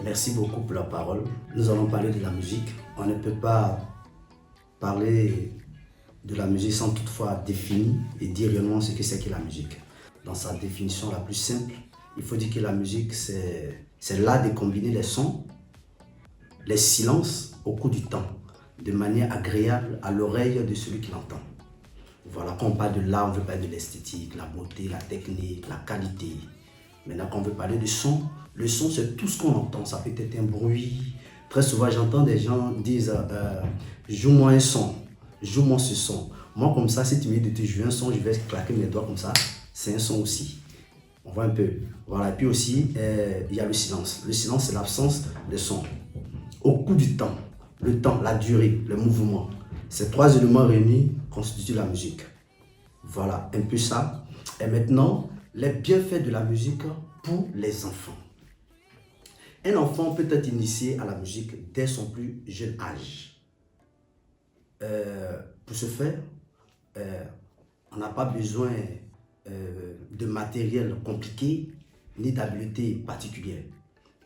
Merci beaucoup pour la parole. Nous allons parler de la musique. On ne peut pas parler de la musique sans toutefois définir et dire réellement ce que c'est que la musique. Dans sa définition la plus simple, il faut dire que la musique, c'est l'art de combiner les sons, les silences au cours du temps, de manière agréable à l'oreille de celui qui l'entend. Voilà, quand on parle de l'art, on veut parler de l'esthétique, la beauté, la technique, la qualité. Maintenant, quand on veut parler de son, le son, c'est tout ce qu'on entend. Ça peut être un bruit. Très souvent, j'entends des gens dire joue-moi un son, joue-moi ce son. Moi, comme ça, si tu me dis de te jouer un son, je vais claquer mes doigts comme ça. C'est un son aussi. On voit un peu. Voilà. Et puis aussi, il y a le silence. Le silence, c'est l'absence de son. Au cours du temps, le temps, la durée, le mouvement. Ces trois éléments réunis constituent la musique. Voilà, un peu ça. Et maintenant, les bienfaits de la musique pour les enfants. Un enfant peut être initié à la musique dès son plus jeune âge. Pour ce faire, on n'a pas besoin de matériel compliqué ni d'habileté particulière.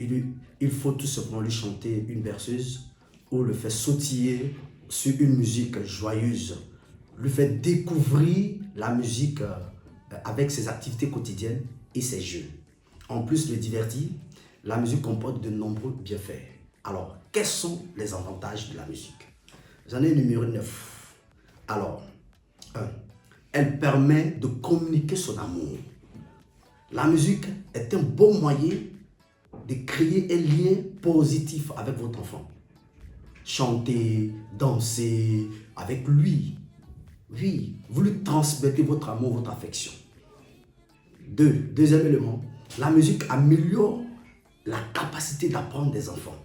Il faut tout simplement lui chanter une berceuse ou le faire sautiller sur une musique joyeuse, lui faire découvrir la musique avec ses activités quotidiennes et ses jeux. En plus, le divertir, la musique comporte de nombreux bienfaits. Alors, quels sont les avantages de la musique? J'en ai numéro 9. Alors, 1. Elle permet de communiquer son amour. La musique est un bon moyen de créer un lien positif avec votre enfant. Chanter, danser avec lui. Oui, vous lui transmettez votre amour, votre affection. Deuxième élément, la musique améliore la capacité d'apprendre des enfants.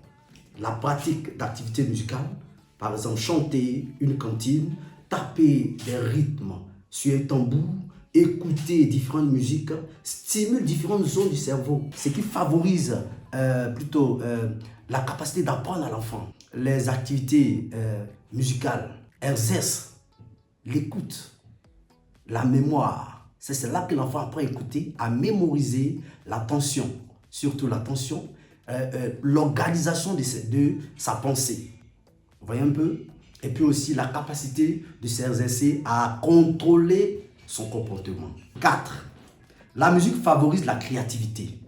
La pratique d'activités musicales, par exemple chanter une cantine, taper des rythmes sur un tambour, écouter différentes musiques, stimule différentes zones du cerveau, ce qui favorise la capacité d'apprendre à l'enfant. Les activités musicales exercent l'écoute, la mémoire. C'est là que l'enfant apprend à écouter, à mémoriser l'attention, surtout l'attention, l'organisation de sa pensée. Vous voyez un peu? Et puis aussi la capacité de s'exercer à contrôler son comportement. 4. La musique favorise la créativité.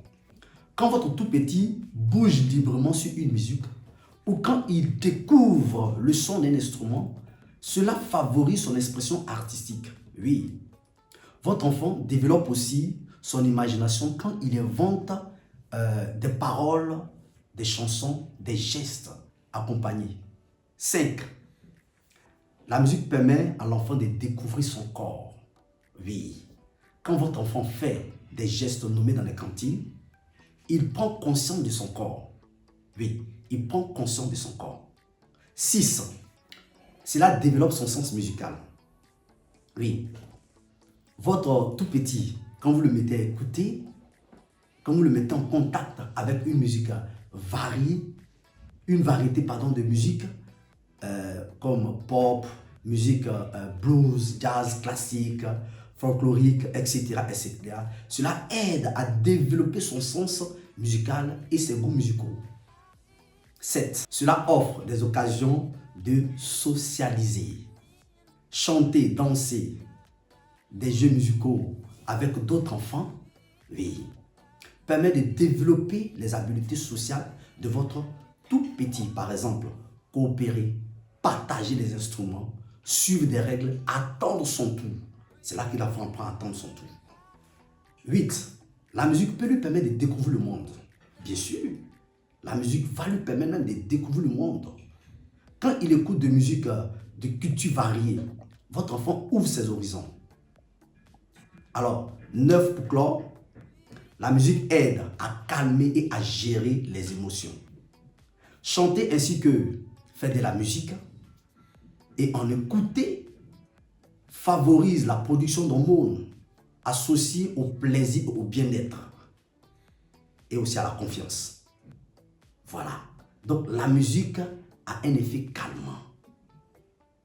Quand votre tout petit bouge librement sur une musique ou quand il découvre le son d'un instrument, cela favorise son expression artistique. Oui. Votre enfant développe aussi son imagination quand il invente des paroles, des chansons, des gestes accompagnés. 5. La musique permet à l'enfant de découvrir son corps. Oui. Quand votre enfant fait des gestes nommés dans les cantines, il prend conscience de son corps. Oui, il prend conscience de son corps. 6. Cela développe son sens musical. Oui. Votre tout petit, quand vous le mettez à écouter, quand vous le mettez en contact avec une musique variée, une variété de musique comme pop, musique blues, jazz, classique, folklorique, etc., etc. Cela aide à développer son sens musical et ses goûts musicaux. 7. Cela offre des occasions de socialiser, chanter, danser, des jeux musicaux avec d'autres enfants, oui, permet de développer les habiletés sociales de votre tout petit. Par exemple, coopérer, partager des instruments, suivre des règles, attendre son tour. C'est là que l'enfant apprend à attendre son tour. 8. La musique peut lui permettre de découvrir le monde. Bien sûr, la musique va lui permettre même de découvrir le monde. Quand il écoute de musique de cultures variées, votre enfant ouvre ses horizons. Alors, 9 pour clore, la musique aide à calmer et à gérer les émotions. Chanter ainsi que faire de la musique et en écouter favorise la production d'hormones associées au plaisir et au bien-être et aussi à la confiance. Voilà. Donc, la musique a un effet calmant.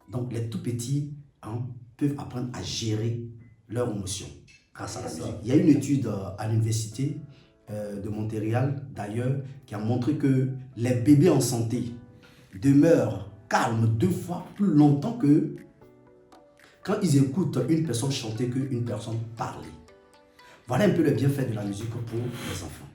Donc, les tout petits peuvent apprendre à gérer leurs émotions. grâce à la musique. Il y a une étude à l'université de Montréal, d'ailleurs, qui a montré que les bébés en santé demeurent calmes 2 fois plus longtemps que quand ils écoutent une personne chanter qu'une personne parler. Voilà un peu le bienfait de la musique pour les enfants.